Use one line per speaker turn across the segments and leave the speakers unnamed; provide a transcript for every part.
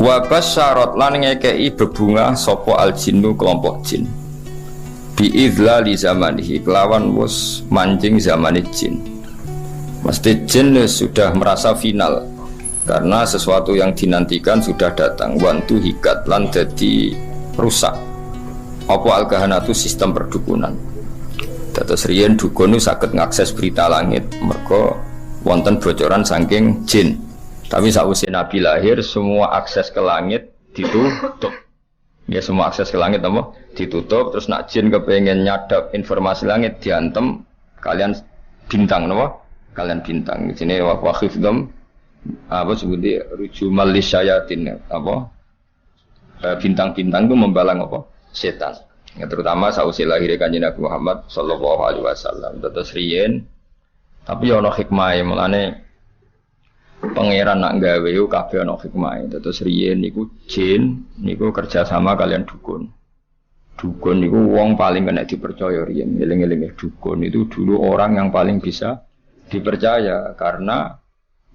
Wa basyarat lan ngekei bebungah sapa al-jinnu kelompok jin. Bi idlali zamanihi kelawan wis mancing zamane jin. Mesti jin sudah merasa final karena sesuatu yang dinantikan sudah datang. Wantu hikat lan dadi rusak. Apa al-kahanatu sistem perdukunan. Dados riyen dukun saged ngakses berita langit mergo wonten bocoran saking jin. Tapi sausé Nabi lahir semua akses ke langit ditutup. Ya semua akses ke langit apa? Ditutup. Terus nak jin kepengen nyadap informasi langit diantem kalian bintang napa? Kalian bintang. Sini wa khifdam apa sebutnya rujumal lisyayatin apa? Bintang-bintang itu membalang apa? Setan. Ya, terutama sausé lahir Kanjeng Nabi Muhammad sallallahu alaihi wasallam. Terus riyen tapi ana hikmahe mulane pangeran nak gawe yo kabeh ana hikmahe. Terus riyen niku jin niku kerja sama kalian dukun. Dukun niku wong paling kena dipercaya riyen. Eling-eling dukun itu dulu orang yang paling bisa dipercaya karena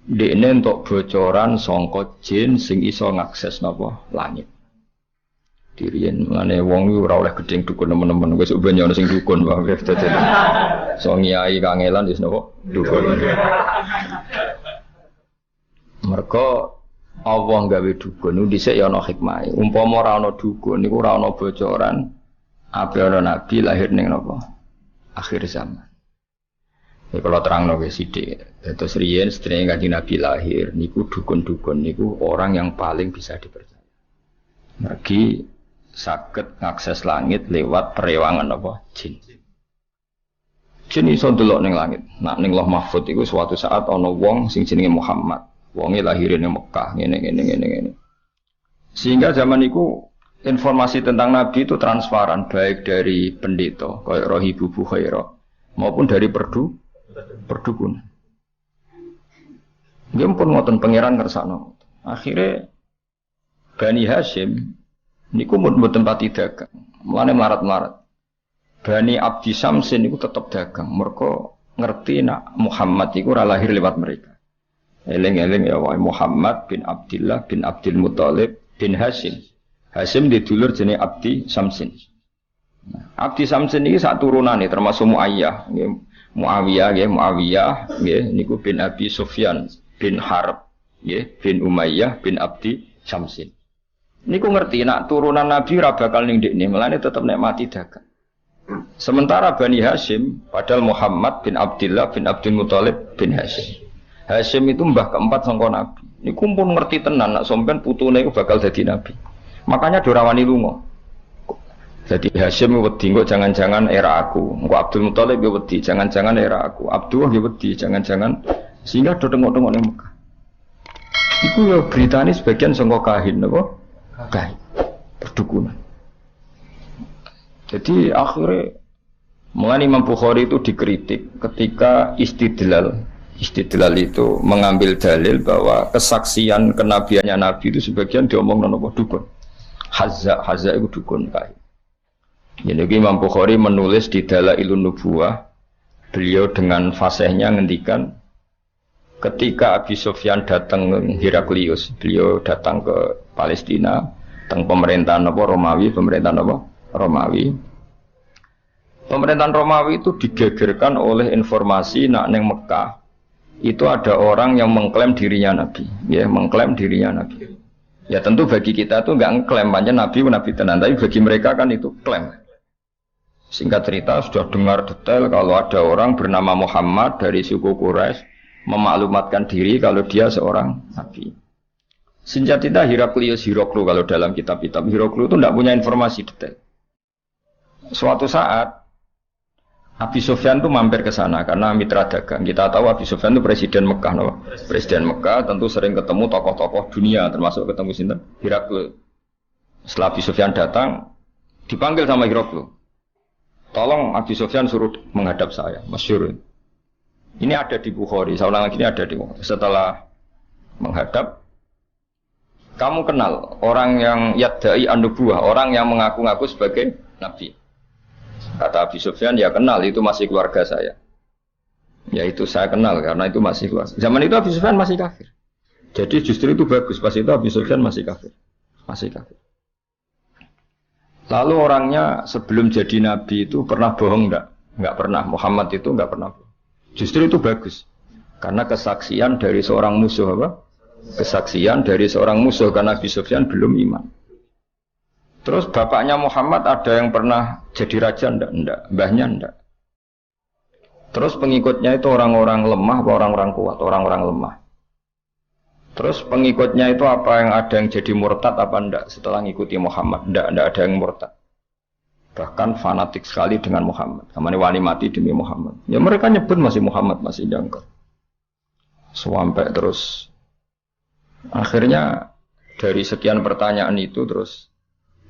dekne entuk bocoran saka jin sing iso ngakses napa langit. Diriyen ngene wong ora oleh gedeng dukun nemen-nemen wis ben ono sing dukun wae dadi. So ngiyai kangelan wis napa dukun. Mergo Allah gawe dukun dhisik ya ana hikmahe. Umpama ora ana dukun niku ora ana bocoran ape ana nabi lahir ning napa? Akhir zaman. Ya kalau terangno wis sithik. Dados riyen sedherenge Kanjeng Nabi lahir niku dukun-dukun niku orang yang paling bisa dipercaya. Mergi saged ngakses langit lewat perewangan apa? Jin. Jin iso ndelok ning langit. Nak ning Lauh Mahfuz iku suatu saat ana wong sing jenenge Muhammad. Wonge lahir ning Mekah ngene. Sehingga zaman itu informasi tentang Nabi itu transparan baik dari pendeta kayak Rohibu Bukhaira maupun dari perdukunan. Nggih pun ngoten pangeran kersakno. Akhire Bani Hashim niku mboten pati dagang. Mulane melarat-melarat. Bani Abdi Samsin niku tetep dagang. Mergo ngerti nak Muhammad iku ora lahir lewat mereka. Eling-eling ya wae Muhammad bin Abdullah bin Abdul Muthalib bin Hashim. Hashim didulur jenenge Abdi Samsin. Abdi Samsin iki sak turunane termasuk Muayyah, nggih. Muawiyah nggih niku bin Abi Sufyan bin Harb nggih bin Umayyah bin Abdi Samsin. Niku ngerti nak turunan Nabi ora bakal ning ndekne, melane tetep nek mati dagang. Sementara Bani Hashim padahal Muhammad bin Abdullah bin Abdul Muthalib bin Hashim. Hashim itu mbah keempat sangka Nabi. Niku pun ngerti tenan nak sampean putune iku bakal dadi nabi. Makanya dorawani lunga. Jadi Hashim wedi kok jangan-jangan era aku. Engko Abdul Muthalib yo wedi jangan-jangan era aku. Abdullah yo wedi jangan-jangan sehingga do tengok-tengok ning Mekah. Iku yo beritane sebagian sangka kahin napa? Kahin. Perdukunan. Jadi akhirnya mulai Imam Bukhari itu dikritik ketika istidlal itu mengambil dalil bahwa kesaksian kenabiannya Nabi itu sebagian diomong napa dukun. Hazza itu dukun kae. Jadi Imam Bukhari menulis di Dalailun Nubuwah, beliau dengan fasihnya ngendikan ketika Abi Sufyan datang Heraklius, beliau datang ke Palestina, teng pemerintahan apa Romawi, Pemerintahan Romawi itu digegerkan oleh informasi nak neng Mekah itu ada orang yang mengklaim dirinya Nabi, ya mengklaim dirinya Nabi. Ya tentu bagi kita itu enggak ngeklaim banyak Nabi tenan, tapi bagi mereka kan itu klaim. Singkat cerita sudah dengar detail kalau ada orang bernama Muhammad dari suku Quraisy memaklumatkan diri kalau dia seorang Nabi. Sinjatita Heraklius Hiroklu kalau dalam kitab-kitab Hiroklu itu tidak punya informasi detail. Suatu saat Abi Sufyan itu mampir ke sana karena mitra dagang. Kita tahu Abi Sufyan itu presiden Mekah, no? Presiden Mekah tentu sering ketemu tokoh-tokoh dunia, termasuk ketemu sinten Heraklius. Setelah Abi Sufyan datang, dipanggil sama Heraklius. Tolong Abi Sufyan suruh menghadap saya, masyhur. Ini ada di Bukhari, saya ulang lagi ini ada di Bukhari. Setelah menghadap, kamu kenal orang yang yadda'i an-nubuwah, orang yang mengaku-ngaku sebagai nabi. Kata Abi Sufyan, ya kenal, itu masih keluarga saya. Ya itu saya kenal, karena itu masih keluarga. Zaman itu Abi Sufyan masih kafir. Jadi justru itu bagus, pas itu Abi Sufyan masih kafir. masih kafir. Lalu orangnya sebelum jadi nabi itu pernah bohong enggak? Enggak pernah. Muhammad itu enggak pernah bohong. Justru itu bagus. Karena kesaksian dari seorang musuh apa? Kesaksian dari seorang musuh karena Nabi Sufyan belum iman. Terus bapaknya Muhammad ada yang pernah jadi raja enggak? Enggak. Mbahnya enggak. Terus pengikutnya itu orang-orang lemah atau orang-orang kuat? Orang-orang lemah. Terus pengikutnya itu apa yang ada yang jadi murtad apa enggak setelah ngikuti Muhammad? Enggak ada yang murtad. Bahkan fanatik sekali dengan Muhammad. Namanya wani mati demi Muhammad. Ya mereka nyebut masih Muhammad, masih jangkau. Sampai terus akhirnya dari sekian pertanyaan itu terus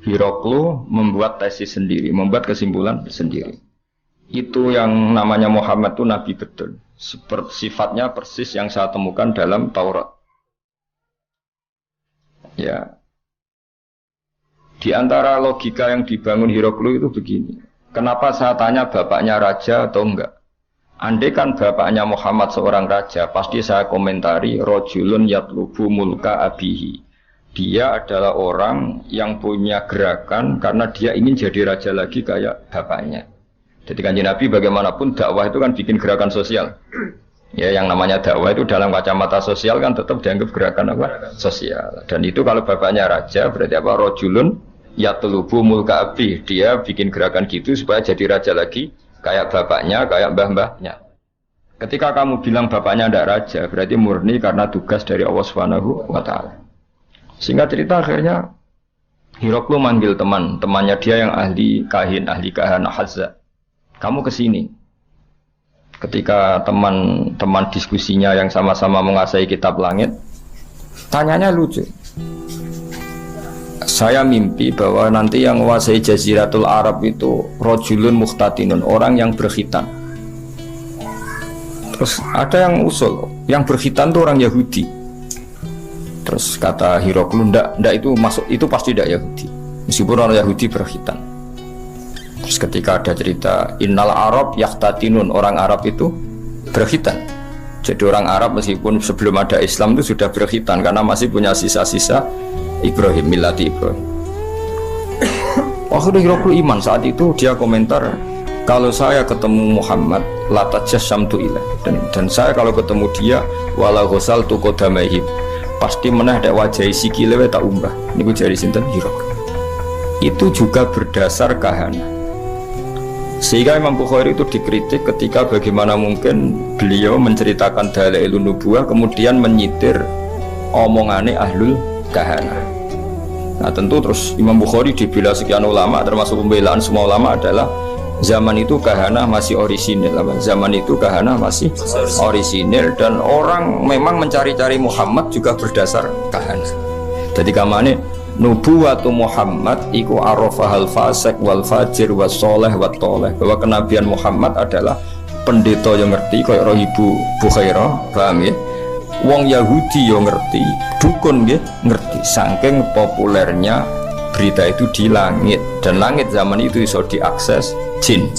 Hiroklu membuat tesis sendiri, membuat kesimpulan sendiri. Itu yang namanya Muhammad itu nabi betul. Sifatnya persis yang saya temukan dalam Taurat. Ya, di antara logika yang dibangun Hiroklu itu begini. Kenapa saya tanya bapaknya raja atau enggak? Andai kan bapaknya Muhammad seorang raja, pasti saya komentari rojulun yatlubu mulka abihi. Dia adalah orang yang punya gerakan karena dia ingin jadi raja lagi kayak bapaknya. Jadi kanjeng Nabi bagaimanapun dakwah itu kan bikin gerakan sosial. Ya, yang namanya dakwah itu dalam kacamata sosial kan tetap dianggap gerakan apa? Sosial. Dan itu kalau bapaknya raja berarti apa? Rojulun yatlubu mulka abi. Dia bikin gerakan gitu supaya jadi raja lagi kayak bapaknya, kayak mbah-mbahnya. Ketika kamu bilang bapaknya tidak raja, berarti murni karena tugas dari Allah Subhanahu wa taala. Singkat cerita akhirnya Hiroklu manggil temannya dia yang ahli kahana Hazza. Kamu kesini. Ketika teman-teman diskusinya yang sama-sama menguasai kitab langit, tanyanya lucu. Saya mimpi bahwa nanti yang menguasai Jaziratul Arab itu rojulun mukhtatinun, orang yang berkhitan. Terus ada yang usul, yang berkhitan itu orang Yahudi. Terus kata Hiroklu, ndak itu masuk, itu pasti tidak Yahudi. Meskipun orang Yahudi berkhitan. Terus ketika ada cerita innal Arab yakhtatinun, orang Arab itu berkhitan. Jadi orang Arab meskipun sebelum ada Islam itu sudah berkhitan karena masih punya sisa-sisa Ibrahim, milati Ibrahim. Akhirnya Hiroklu iman. Saat itu dia komentar, kalau saya ketemu Muhammad latajasamtu ilah, dan saya kalau ketemu dia wala ghusal tu qadamaihi, pasti menah dek wajah sikile tak umbah. Niku jari sinten Hiroklu. Itu juga berdasar kahana. Sehingga Imam Bukhari itu dikritik ketika bagaimana mungkin beliau menceritakan dalailun nubuwah kemudian menyitir omongane ahlul kahana. Nah tentu terus Imam Bukhari dibela sekian ulama, termasuk pembelaan semua ulama adalah zaman itu kahana masih orisinil. Zaman itu kahana masih orisinil dan orang memang mencari-cari Muhammad juga berdasar kahana. Jadi kamane nubuwatu Muhammad iku arafahal fasik wal fajir was soleh wat toleh, bahwa kenabian Muhammad adalah pendeta yang ngerti kaya Ibu Bukhairah, paham ya? Wong Yahudi yang ngerti, dukun ya ngerti, saking populernya berita itu di langit, dan langit zaman itu bisa diakses jin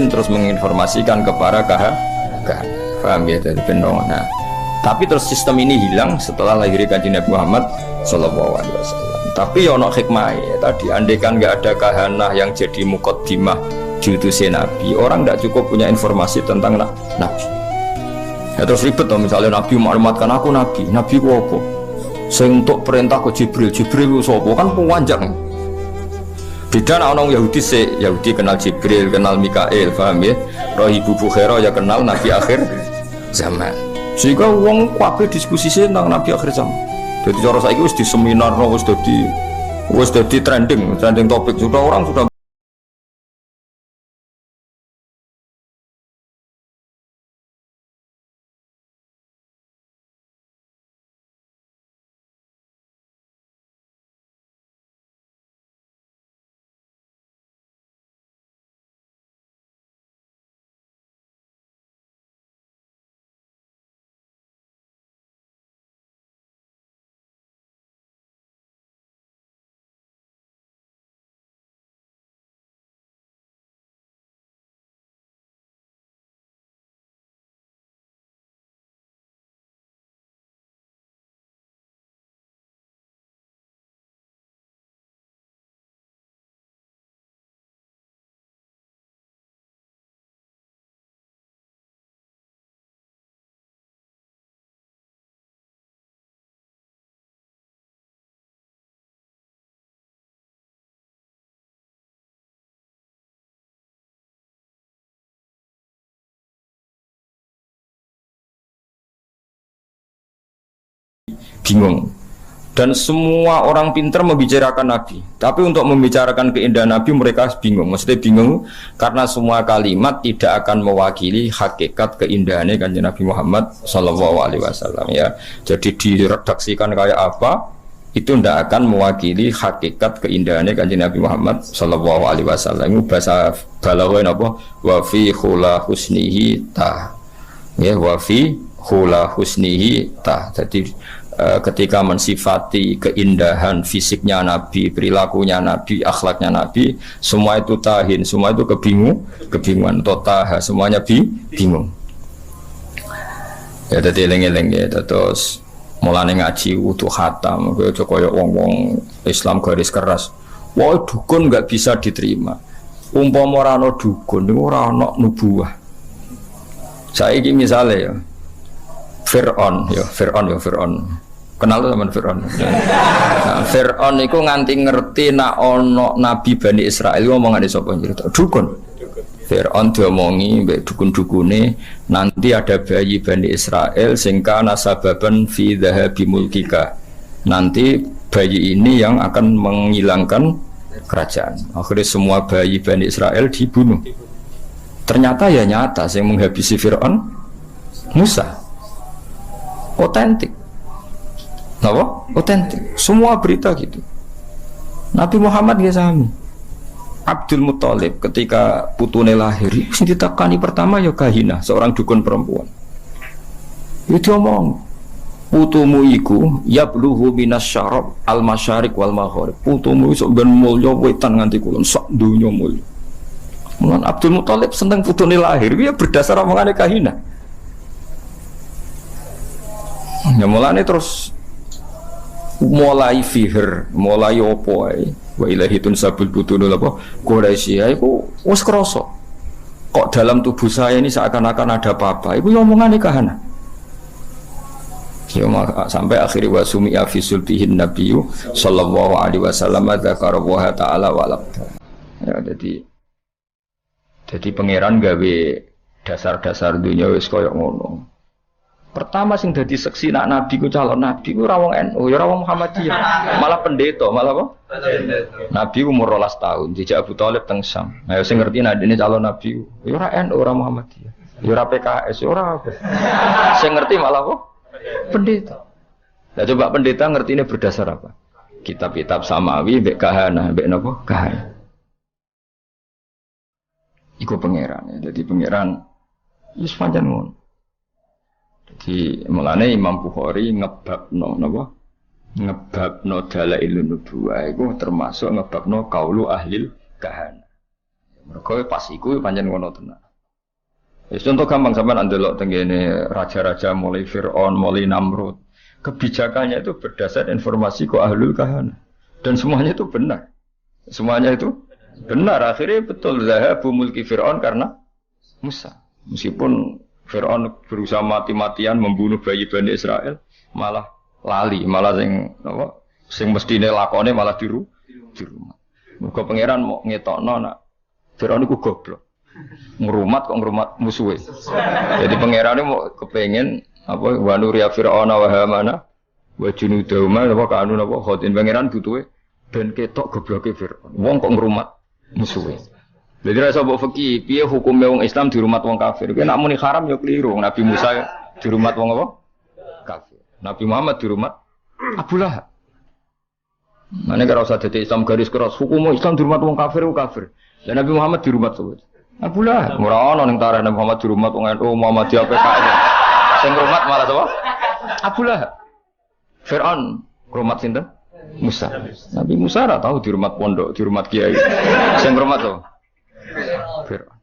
terus menginformasikan kepada kahana, paham ya? Dari pendong. Nah, tapi terus sistem ini hilang setelah lahirnya Kanjeng Nabi Muhammad Sallallahu Alaihi Wasallam. Tapi ya ono hikmah ya, tadi andaikan nggak ada kahanah yang jadi muqaddimah diutusnya Nabi, orang nggak cukup punya informasi tentang Nabi. Ya terus ribet toh, misalnya Nabi maklumatkan aku Nabi ku apa? Sing untuk perintah ke Jibril ku sapa? Kan panjang. Beda nak orang Yahudi Yahudi kenal Jibril, kenal Mikail, paham ya? Ibu Bukhairah ya kenal Nabi akhir zaman. Sehingga wong kabeh diskusi tentang Nabi akhir zaman. Jadi cara saiki wis di seminar, wis dadi trending topik, sudah orang sudah bingung. Dan semua orang pintar membicarakan Nabi, tapi untuk membicarakan keindahan Nabi mereka bingung. Maksudnya bingung karena semua kalimat tidak akan mewakili hakikat keindahannya Kanjeng Nabi Muhammad SAW ya. Jadi diredaksikan kayak apa itu tidak akan mewakili hakikat keindahannya Kanjeng Nabi Muhammad SAW. Itu bahasa balaghah apa? Wa fi khula husnihi ta. Ya, wa fi khula husnihi ta. Jadi ketika mensifati keindahan fisiknya Nabi, perilakunya Nabi, akhlaknya Nabi, semua itu tahin, semua itu kebingungan, totaha, semuanya bingung. Ya tadi eleng-eleng ya, terus mulane ngaji utuh khatam, kaya wong-wong Islam garis keras. Wah dukun nggak bisa diterima. Umpama ora ana dukun, ora ana nubuwah. Saiki misale ya, Fir'aun. Kenal tuh teman Fir'aun. Nah, Fir'aun itu nganti ngerti nak ono Nabi Bani Israel ngomongan di sapa cerita. Dukun. Fir'aun diomongi mbek dukun-dukune nanti ada bayi Bani Israel sing kana sababan fi dhahabi mulkika. Nanti bayi ini yang akan menghilangkan kerajaan. Akhirnya semua bayi Bani Israel dibunuh. Ternyata ya nyata yang menghabisi Fir'aun Musa. Otentik. Apa? Otentik. Semua berita gitu. Nabi Muhammad ya sami. Abdul Muthalib ketika putune lahir, sing ditekani pertama ya Kahina, seorang dukun perempuan. Itu omong, putumu iku yabluhu minas syarab al masyariq wal maghrib. Putumu iso ben mulya wetan nganti kulon sak donya mulya. Mulan Abdul Muthalib seneng putune lahir, ya berdasar omongane Kahina. Ya mulane terus mulai fihir, mulai opo ae wa ilahi tunsabul butunul apa Quraisy iku wis krasa kok dalam tubuh saya ini seakan-akan ada apa-apa iku omongane Kahana ya sampai akhirnya wa sumi'a fi sulbihin nabiyyu sallallahu alaihi wasallam dzakara wa ta'ala wa ya jadi pangeran gawe dasar-dasar dunia wis koyo ngono. Pertama sing dadi seksi nak nabi ku calon nabi ku ora wong NU, ya ora wong Muhammadiyah, malah pendeta, malah apa? Nabi umur 12 tahun, dijak Abu Thalib teng Syam. Ayo sing ngerti nek dene calon nabi, ya ora NU, ora Muhammadiyah. Ya ora PKS, ya ora apa. Sing ngerti malah apa? Pendeta. Lah coba pendeta ngertine berdasar apa? Kitab-kitab samawi mbek kahana, mbek napa? Kahana. Iku pangeran ya. Jadi pangeran wis pancen ngono. Jadi mulane Imam Bukhari ngebabno napa? Ngebabno dalailun nubuwah iku termasuk ngebabno qaulu ahlil kahana. Mergo pas iku pancen ngono tenan. Wis contoh gampang sampean ndelok tengene raja-raja mulai Firaun, mulai Namrud. Kebijakannya itu berdasar informasi kok ahlul kahana. Dan semuanya itu benar. Semuanya itu benar. Akhirnya betul zahabu mulki Firaun karena Musa. Meskipun Fir'aun berusaha mati-matian membunuh bayi Bani Israel, malah lali, malah sing mestine lakone malah di rumah. Muga pangeran mau ngetokno nak Fir'aun iku goblok. Ngrumat kok ngrumat musuhe. Jadi pangeran mau kepengen apa wa nuriya Fir'auna wa Hamana wa junudahuma apa kanu apa khotin pangeran butuhe ben ketok gobloke Fir'aun. Wong kok ngrumat musuhe. Jadi rasa mbok fikih, piye hukume wong Islam di rumah wong kafir? Kuwi nek muni haram ya keliru. Nabi Musa di rumah wong apa? Kafir. Nabi Muhammad di rumah Abu Lahab. Mane karo usah dadi Islam garis keras, hukum Islam di rumah wong kafir ku kafir. Dan Nabi Muhammad di rumah sebut. Abu Lahab. Ora ono ning tarikh Nabi Muhammad di rumah wong NU Muhammadiyah PKS. Sing rumah malah sapa? Abu Lahab. Fir'aun rumah sinten? Musa. Nabi Musa ora tahu di rumah pondok, di rumah kiai. Sing rumah to? Fir'aun.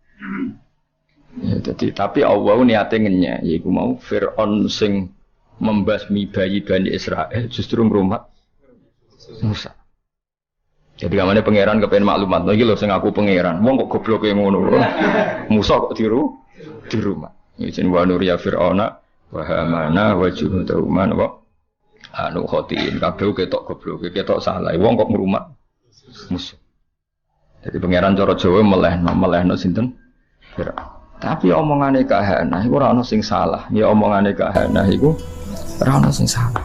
Ya, jadi, tapi Allah niatnya ngenyek, yaitu mau Fir'aun sing membasmi bayi Bani Israel justru ngrumat Musa. Jadi kamane pangeran kepen maklumat, lagi lho sing aku pangeran, wong kok gobloke ngono. Musa kok di rumah. Izin wa nuriya Fir'auna wa Hamana wa junudahuma wa anu khotiin kabeh ketok gobloke, ketok salah. Wong kok ngrumat Musa. Jadi pangeran cara Jawa melehno sinten? Fir'aun. Tapi omongane kahana iku ora ana sing salah. Ya omongane kahana iku ora ana sing salah.